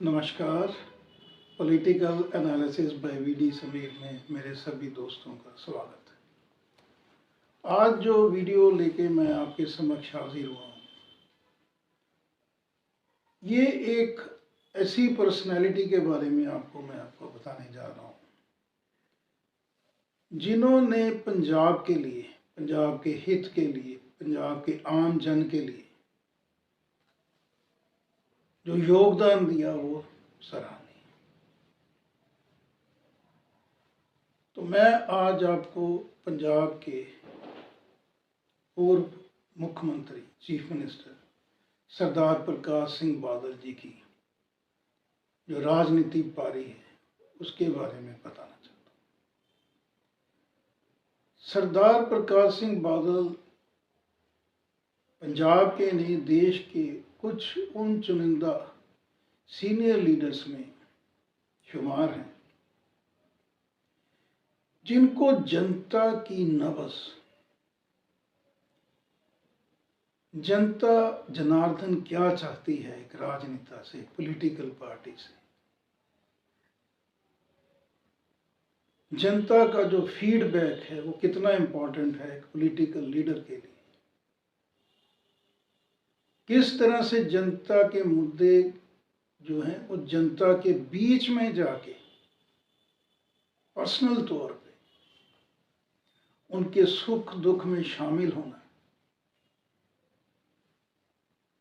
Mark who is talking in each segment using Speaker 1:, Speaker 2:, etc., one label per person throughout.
Speaker 1: नमस्कार। Political analysis by VD Sameer में मेरे सभी दोस्तों का स्वागत है। आज जो वीडियो लेके मैं आपके समक्ष हाजिर हुआ हूँ, ये एक ऐसी पर्सनैलिटी के बारे में मैं आपको बताने जा रहा हूँ जिन्होंने पंजाब के लिए, पंजाब के हित के लिए, पंजाब के आम जन के लिए जो योगदान दिया वो सराहनीय। तो मैं आज आपको पंजाब के पूर्व मुख्यमंत्री, चीफ मिनिस्टर सरदार प्रकाश सिंह बादल जी की जो राजनीति पारी है उसके बारे में बताना चाहता हूँ। सरदार प्रकाश सिंह बादल पंजाब के नहीं, देश के कुछ उन चुनिंदा सीनियर लीडर्स में शुमार हैं जिनको जनता की नब्ज़, जनता जनार्दन क्या चाहती है एक राजनेता से, पॉलिटिकल पार्टी से, जनता का जो फीडबैक है वो कितना इम्पोर्टेंट है एक पॉलिटिकल लीडर के लिए, किस तरह से जनता के मुद्दे जो हैं वो जनता के बीच में जाके पर्सनल तौर पे उनके सुख दुख में शामिल होना।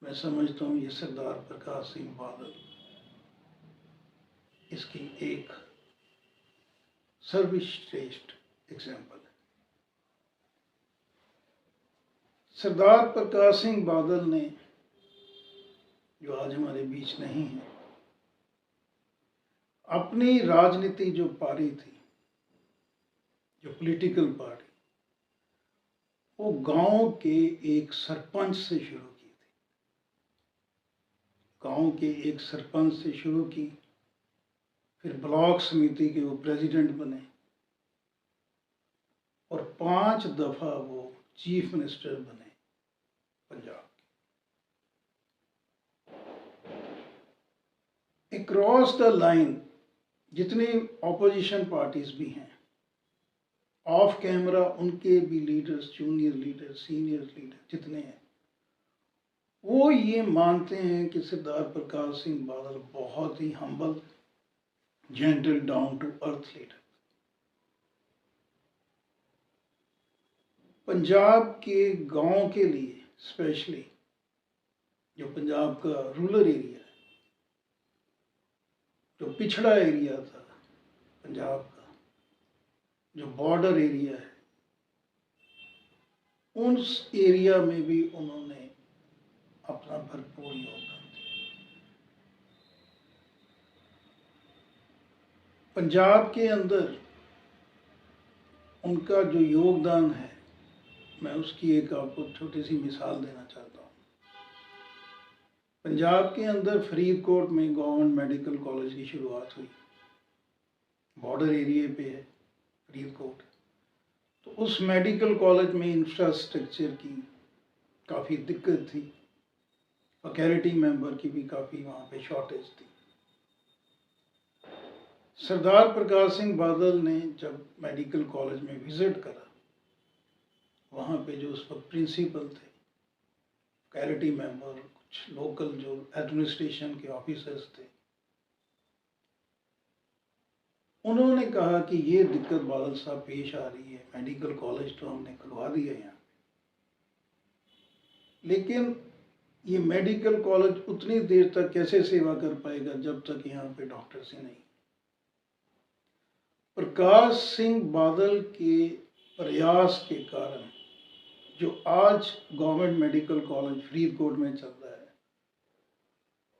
Speaker 1: मैं समझता हूँ ये सरदार प्रकाश सिंह बादल इसकी एक सर्वश्रेष्ठ एग्जाम्पल है। सरदार प्रकाश सिंह बादल ने, जो आज हमारे बीच नहीं है, अपनी राजनीति जो पारी थी, जो पॉलिटिकल पार्टी, वो गांव के एक सरपंच से शुरू की थी। गांव के एक सरपंच से शुरू की, फिर ब्लॉक समिति के वो प्रेसिडेंट बने और 5 दफा वो चीफ मिनिस्टर बने पंजाब के। अक्रॉस द लाइन जितनी ऑपोजिशन पार्टीज भी हैं, ऑफ कैमरा उनके भी leaders, junior leader, senior leader जितने हैं, वो ये मानते हैं कि सरदार प्रकाश सिंह बादल बहुत ही humble, gentle, down to earth leader. Punjab के गांव के लिए स्पेशली, जो पंजाब का रूरल एरिया है, जो पिछड़ा एरिया था पंजाब का, जो बॉर्डर एरिया है, उस एरिया में भी उन्होंने अपना भरपूर योगदान दिया। पंजाब के अंदर उनका जो योगदान है, मैं उसकी एक आपको छोटी सी मिसाल देना चाहता हूँ। पंजाब के अंदर फरीदकोट में गवर्नमेंट मेडिकल कॉलेज की शुरुआत हुई। बॉर्डर एरिया पे है फरीदकोट, तो उस मेडिकल कॉलेज में इंफ्रास्ट्रक्चर की काफ़ी दिक्कत थी, फैकल्टी मेंबर की भी काफ़ी वहाँ पे शॉर्टेज थी। सरदार प्रकाश सिंह बादल ने जब मेडिकल कॉलेज में विज़िट करा, वहाँ पे जो उस वक्त प्रिंसिपल थे, फैकल्टी मेंबर, कुछ लोकल जो एडमिनिस्ट्रेशन के ऑफिसर्स थे, उन्होंने कहा कि ये दिक्कत बादल साहब पेश आ रही है, मेडिकल कॉलेज तो हमने खुलवा दिया यहाँ, लेकिन ये मेडिकल कॉलेज उतनी देर तक कैसे सेवा कर पाएगा जब तक यहाँ पे डॉक्टर्स ही नहीं। प्रकाश सिंह बादल के प्रयास के कारण जो आज गवर्नमेंट मेडिकल कॉलेज फरीदकोट में चल रहा है,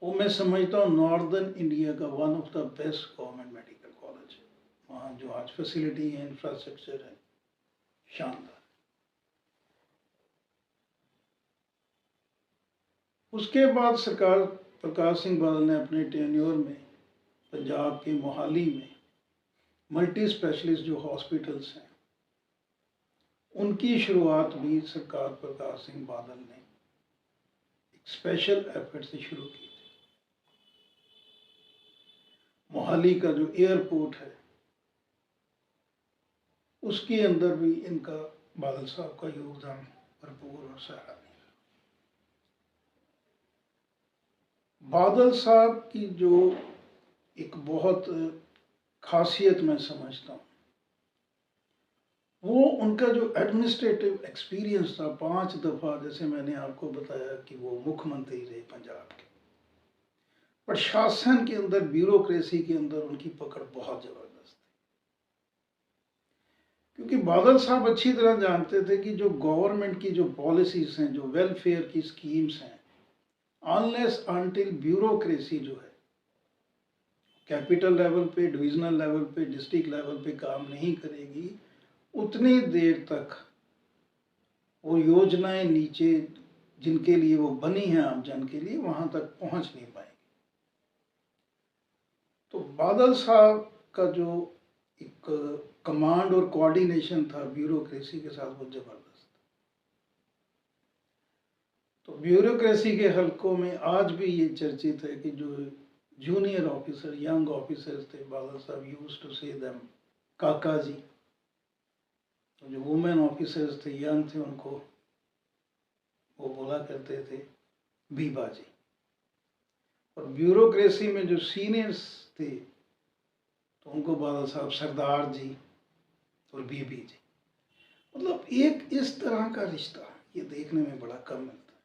Speaker 1: वो मैं समझता हूँ नॉर्दर्न इंडिया का one of the best government medical college है। वहाँ जो आज फैसिलिटी है, इंफ्रास्ट्रक्चर है, शानदार। उसके बाद सरकार प्रकाश सिंह बादल ने अपने टेन्योर में पंजाब के मोहाली में मल्टी स्पेशलिस्ट जो हॉस्पिटल्स हैं, उनकी शुरुआत भी सरकार प्रकाश सिंह बादल ने एक स्पेशल एफर्ट से शुरू की थी। मोहाली का जो एयरपोर्ट है उसके अंदर भी इनका, बादल साहब का योगदान भरपूर और सराहनीय। बादल साहब की जो एक बहुत खासियत मैं समझता हूँ, वो उनका जो एडमिनिस्ट्रेटिव एक्सपीरियंस था, 5 दफ़ा जैसे मैंने आपको बताया कि वो मुख्यमंत्री रहे पंजाब के, प्रशासन के अंदर, ब्यूरोक्रेसी के अंदर उनकी पकड़ बहुत ज़बरदस्त थी। क्योंकि बादल साहब अच्छी तरह जानते थे कि जो गवर्नमेंट की जो पॉलिसीज़ हैं, जो वेलफेयर की स्कीम्स हैं, अनलेस अनटिल ब्यूरोक्रेसी जो है कैपिटल लेवल पे, डिविजनल लेवल पे, डिस्ट्रिक्ट लेवल पे काम नहीं करेगी, उतनी देर तक वो योजनाएं नीचे जिनके लिए वो बनी हैं आम जन के लिए, वहां तक पहुंच नहीं पाएंगी। तो बादल साहब का जो एक कमांड और कोऑर्डिनेशन था ब्यूरोक्रेसी के साथ, वो जबरदस्त। तो ब्यूरोक्रेसी के हलकों में आज भी ये चर्चित है कि जो जूनियर ऑफिसर, यंग ऑफिसर्स थे, बादल साहब यूज्ड टू से देम काका जी। तो जो वुमेन ऑफिसर्स थे, यंग थे, उनको वो बोला करते थे बीबा जी। और ब्यूरोक्रेसी में जो सीनियर्स थे तो उनको बादल साहब सरदार जी और बीबी जी। मतलब एक इस तरह का रिश्ता ये देखने में बड़ा कम मिलता है।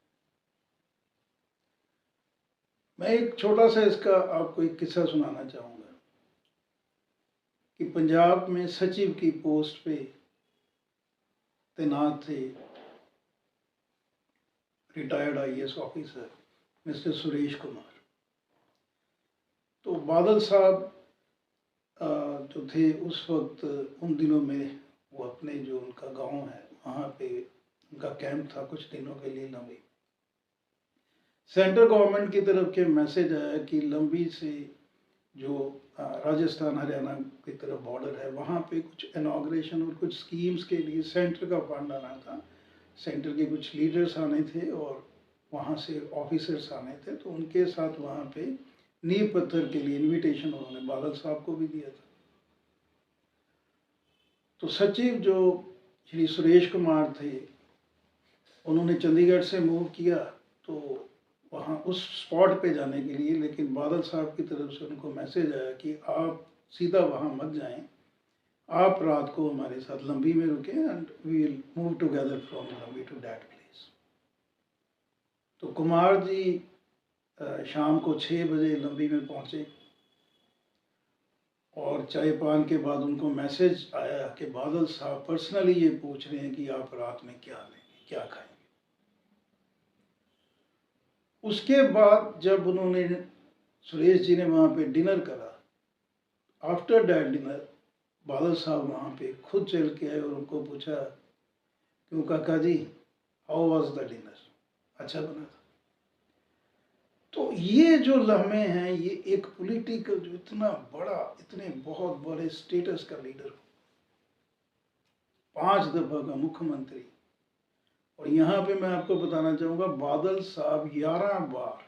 Speaker 1: मैं एक छोटा सा इसका आपको एक किस्सा सुनाना चाहूँगा कि पंजाब में सचिव की पोस्ट पे तैनात थे retired IAS officer mister Suresh Kumar. तो बादल साहब जो थे उस वक्त, उन दिनों में वो अपने जो उनका गांव है वहाँ पे उनका कैंप था कुछ दिनों के लिए लंबी। सेंट्रल गवर्नमेंट की तरफ के मैसेज आया कि लंबी से जो राजस्थान हरियाणा की तरफ बॉर्डर है, वहाँ पे कुछ इनॉग्रेशन और कुछ स्कीम्स के लिए सेंटर का फंड आना था। सेंटर के कुछ लीडर्स आने थे और वहाँ से ऑफिसर्स आने थे, तो उनके साथ वहाँ पे नींव पत्थर के लिए इनविटेशन उन्होंने बादल साहब को भी दिया था। तो सचिव जो श्री सुरेश कुमार थे, उन्होंने चंडीगढ़ से मूव किया तो वहाँ उस स्पॉट पे जाने के लिए, लेकिन बादल साहब की तरफ से उनको मैसेज आया कि आप सीधा वहाँ मत जाएं, आप रात को हमारे साथ लंबी में रुके and we will move together from Lambi to that place. तो कुमार जी शाम को 6 बजे लंबी में पहुँचे और चाय पान के बाद उनको मैसेज आया कि बादल साहब पर्सनली ये पूछ रहे हैं कि आप रात में क्या लेंगे, क्या खाएंगे। उसके बाद जब उन्होंने, सुरेश जी ने वहाँ पे डिनर करा, आफ्टर दैट डिनर बादल साहब वहाँ पे खुद चल के आए और उनको पूछा, क्यों काका जी, हाउ वाज द डिनर, अच्छा बना था। तो ये जो लम्हे हैं, ये एक पॉलिटिकल जो इतना बड़ा, इतने बहुत बड़े स्टेटस का लीडर, 5 दफा का मुख्यमंत्री, और यहाँ पे मैं आपको बताना चाहूँगा बादल साहब 11 बार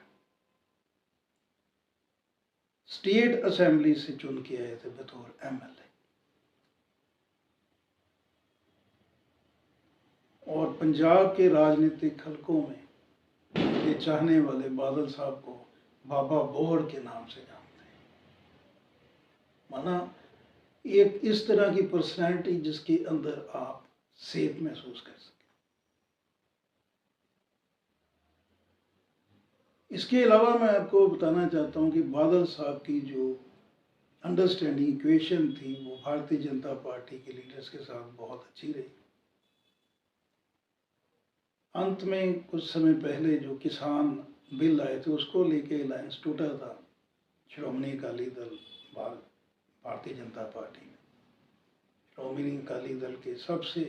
Speaker 1: स्टेट असेंबली से चुन के आए थे बतौर एमएलए। और पंजाब के राजनीतिक हलकों में ये चाहने वाले बादल साहब को बाबा बोहड़ के नाम से जानते हैं। माना एक इस तरह की पर्सनैलिटी जिसके अंदर आप सेफ महसूस कर सकें। इसके अलावा मैं आपको बताना चाहता हूँ कि बादल साहब की जो अंडरस्टैंडिंग इक्वेशन थी वो भारतीय जनता पार्टी के लीडर्स के साथ बहुत अच्छी रही। अंत में कुछ समय पहले जो किसान बिल आए थे उसको लेके अलायंस टूटा था श्रोमणी अकाली दल भारतीय जनता पार्टी में। श्रोमणी अकाली दल के सबसे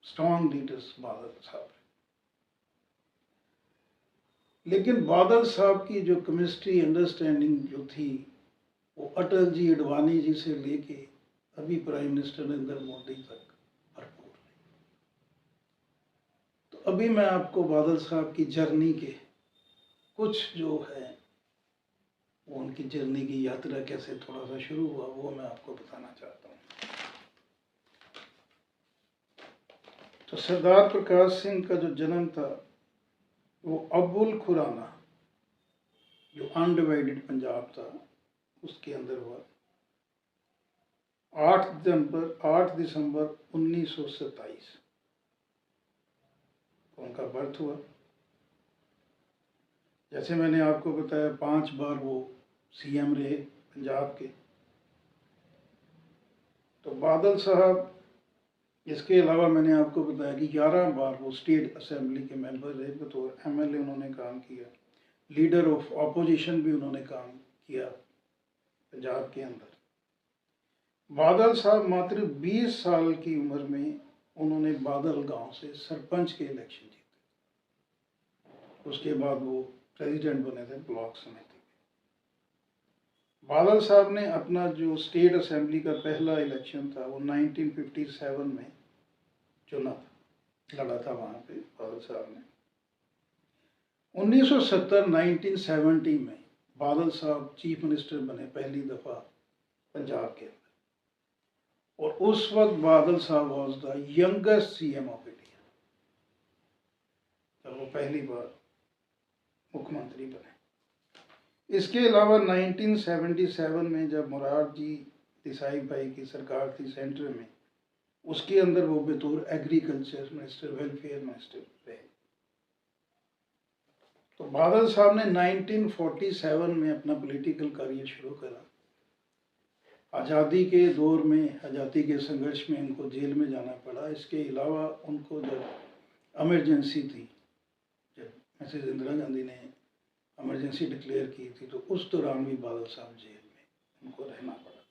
Speaker 1: स्ट्रॉन्ग लीडर्स बादल साहब, लेकिन बादल साहब की जो केमिस्ट्री, अंडरस्टैंडिंग जो थी, वो अटल जी, अडवाणी जी से लेके अभी प्राइम मिनिस्टर नरेंद्र मोदी तक भरपूर रही। तो अभी मैं आपको बादल साहब की जर्नी के कुछ जो है वो उनकी जर्नी की यात्रा कैसे थोड़ा सा शुरू हुआ वो मैं आपको बताना चाहता हूँ। तो सरदार प्रकाश सिंह का जो जन्म था वो अबुल खुराना जो अनडिवाइडेड पंजाब था उसके अंदर हुआ 8 दिसंबर 1927 को उनका बर्थ हुआ। जैसे मैंने आपको बताया 5 बार वो सीएम रहे पंजाब के। तो बादल साहब, इसके अलावा मैंने आपको बताया कि 11 बार वो स्टेट असेंबली के मेंबर रहे, बतौर एमएलए उन्होंने काम किया, लीडर ऑफ ऑपोजिशन भी उन्होंने काम किया पंजाब के अंदर। बादल साहब मात्र 20 साल की उम्र में उन्होंने बादल गांव से सरपंच के इलेक्शन जीते। उसके बाद वो प्रेसिडेंट बने थे ब्लॉक समिति के। बादल साहब ने अपना जो स्टेट असेंबली का पहला इलेक्शन था वो 1957 में चुना था, लड़ा था वहाँ पे बादल साहब ने। 1970 में बादल साहब चीफ मिनिस्टर बने पहली दफ़ा पंजाब के अंदर, और उस वक्त बादल साहब was the youngest CM of India जब वो पहली बार मुख्यमंत्री बने। इसके अलावा 1977 में जब मोरारजी देसाई भाई की सरकार थी सेंटर में, उसके अंदर वो बतौर एग्रीकल्चर मिनिस्टर, वेलफेयर मिनिस्टर रहे। तो बादल साहब ने 1947 में अपना पॉलिटिकल करियर शुरू करा। आज़ादी के दौर में, आज़ादी के संघर्ष में उनको जेल में जाना पड़ा। इसके अलावा उनको जब इमरजेंसी थी, जब मिसेस इंदिरा गांधी ने इमरजेंसी डिक्लेयर की थी, तो उस दौरान भी बादल साहब जेल में उनको रहना पड़ा था।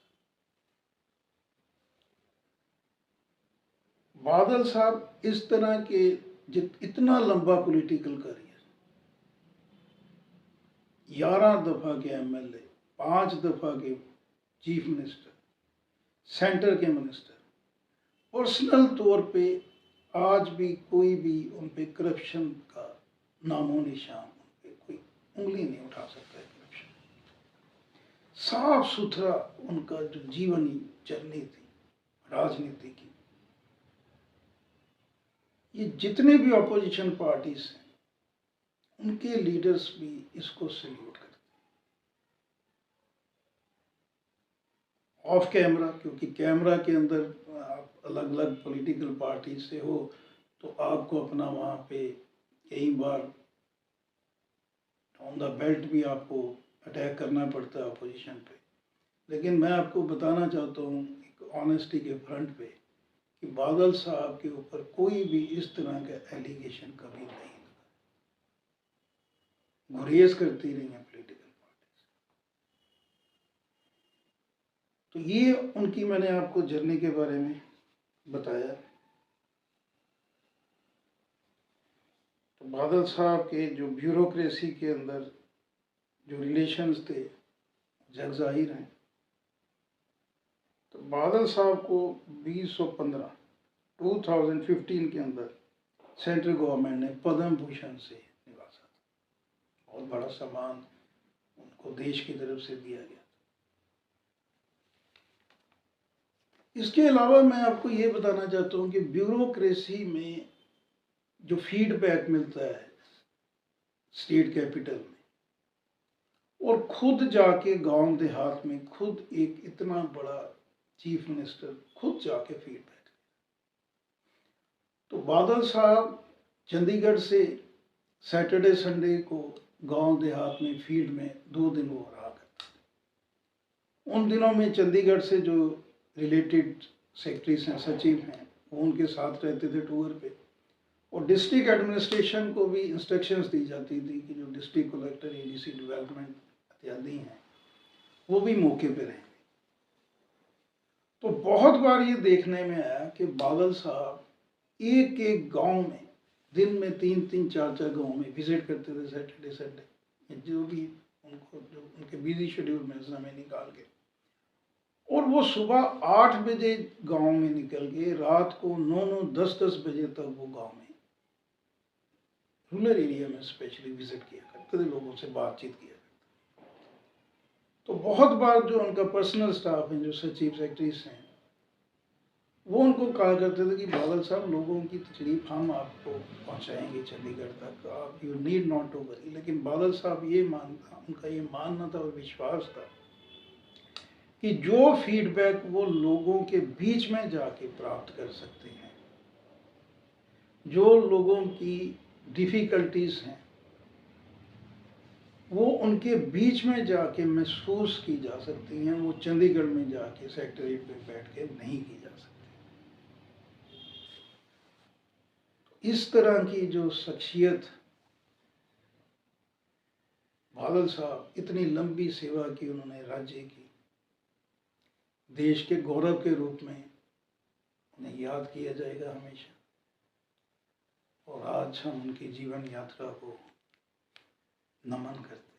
Speaker 1: बादल साहब इस तरह के इतना लंबा पॉलिटिकल करियर, 11 दफ़ा के एमएलए, 5 दफ़ा के चीफ मिनिस्टर, सेंटर के मिनिस्टर, पर्सनल तौर पे आज भी कोई भी उन पे करप्शन का नामो निशान, उन पे कोई उंगली नहीं उठा सकता है करप्शन। साफ सुथरा उनका जो जीवनी चलनी थी राजनीति की। ये जितने भी अपोजिशन पार्टीज हैं उनके लीडर्स भी इसको सल्यूट करते हैं। ऑफ कैमरा, क्योंकि कैमरा के अंदर आप अलग अलग पॉलिटिकल पार्टी से हो तो आपको अपना वहाँ पे कई बार ऑन द बेल्ट भी आपको अटैक करना पड़ता है अपोजिशन पे। लेकिन मैं आपको बताना चाहता हूँ एक ऑनेस्टी के फ्रंट पे कि बादल साहब के ऊपर कोई भी इस तरह का एलिगेशन कभी नहीं लगा। गुरेज करती रही हैं पॉलिटिकल पार्टीज। तो ये उनकी मैंने आपको जर्नी के बारे में बताया। तो बादल साहब के जो ब्यूरोक्रेसी के अंदर जो रिलेशंस थे जग जाहिर हैं। तो बादल साहब को 2015 के अंदर सेंट्रल गवर्नमेंट ने पद्म भूषण से निवाजा था। बहुत बड़ा सम्मान उनको देश की तरफ से दिया गया था। इसके अलावा मैं आपको ये बताना चाहता हूँ कि ब्यूरोक्रेसी में जो फीडबैक मिलता है स्टेट कैपिटल में, और खुद जाके गांव देहात में खुद एक इतना बड़ा चीफ मिनिस्टर खुद जाके फीडबैक। तो बादल साहब चंडीगढ़ से सैटरडे संडे को गांव देहात में फील्ड में 2 दिन वो रहा करते। उन दिनों में चंडीगढ़ से जो रिलेटेड सेक्रेटरीज हैं, सचिव हैं, वो उनके साथ रहते थे टूर पे। और डिस्ट्रिक्ट एडमिनिस्ट्रेशन को भी इंस्ट्रक्शंस दी जाती थी कि जो डिस्ट्रिक्ट कलेक्टर, एडीसी डेवलपमेंट इत्यादि हैं वो भी मौके पे रहेंगे। तो बहुत बार ये देखने में आया कि बादल साहब एक एक गांव में दिन में 3-3, 4-4 गांव में विजिट करते थे सैटरडे संडे, जो भी उनको जो उनके बिजी शेड्यूल में समय निकाल के। और वो सुबह 8 बजे गांव में निकल के रात को 9-9, 10-10 बजे तक वो गांव में रूरल एरिया में स्पेशली विजिट किया करते थे, लोगों से बातचीत किया करते। तो बहुत बार जो उनका पर्सनल स्टाफ है, जो चीफ सेक्रेटरीज हैं, वो उनको कहा करते थे कि बादल साहब, लोगों की तकलीफ हम आपको पहुंचाएंगे चंडीगढ़ तक, आप you need not to worry. लेकिन बादल साहब उनका ये मानना था और विश्वास था कि जो फीडबैक वो लोगों के बीच में जाके प्राप्त कर सकते हैं, जो लोगों की डिफ़िकल्टीज हैं, वो उनके बीच में जाके महसूस की जा सकती हैं, वो चंडीगढ़ में जाके सेक्रेटरीट पे बैठ के नहीं की जा सकती। इस तरह की जो शख्सियत, बादल साहब, इतनी लंबी सेवा की उन्होंने राज्य की, देश के गौरव के रूप में उन्हें याद किया जाएगा हमेशा। और आज हम उनकी जीवन यात्रा को नमन करते हैं।